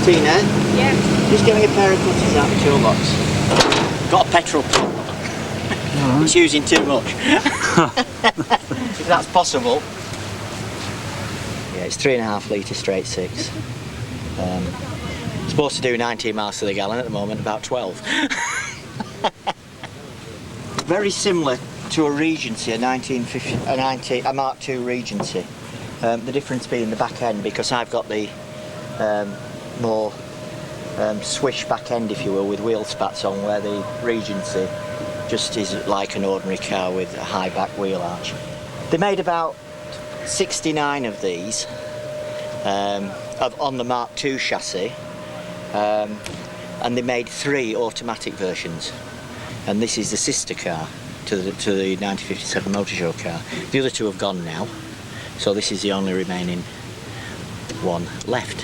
Tina? Yeah. Just get me a pair of cutters out of the toolbox. Got a petrol pump. It's using too much. If that's possible. Yeah, it's 3.5 litre straight six. Supposed to do 19 miles to the gallon at the moment, about 12. Very similar to a Regency, a Mark II Regency. The difference being the back end, because I've got the more swish back end, if you will, with wheel spats on, where the Regency just is like an ordinary car with a high back wheel arch. They made about 69 of these on the Mark II chassis, and they made 3 automatic versions, and this is the sister car to the 1957 Motor Show car. The other 2 have gone now, so this is the only remaining one left.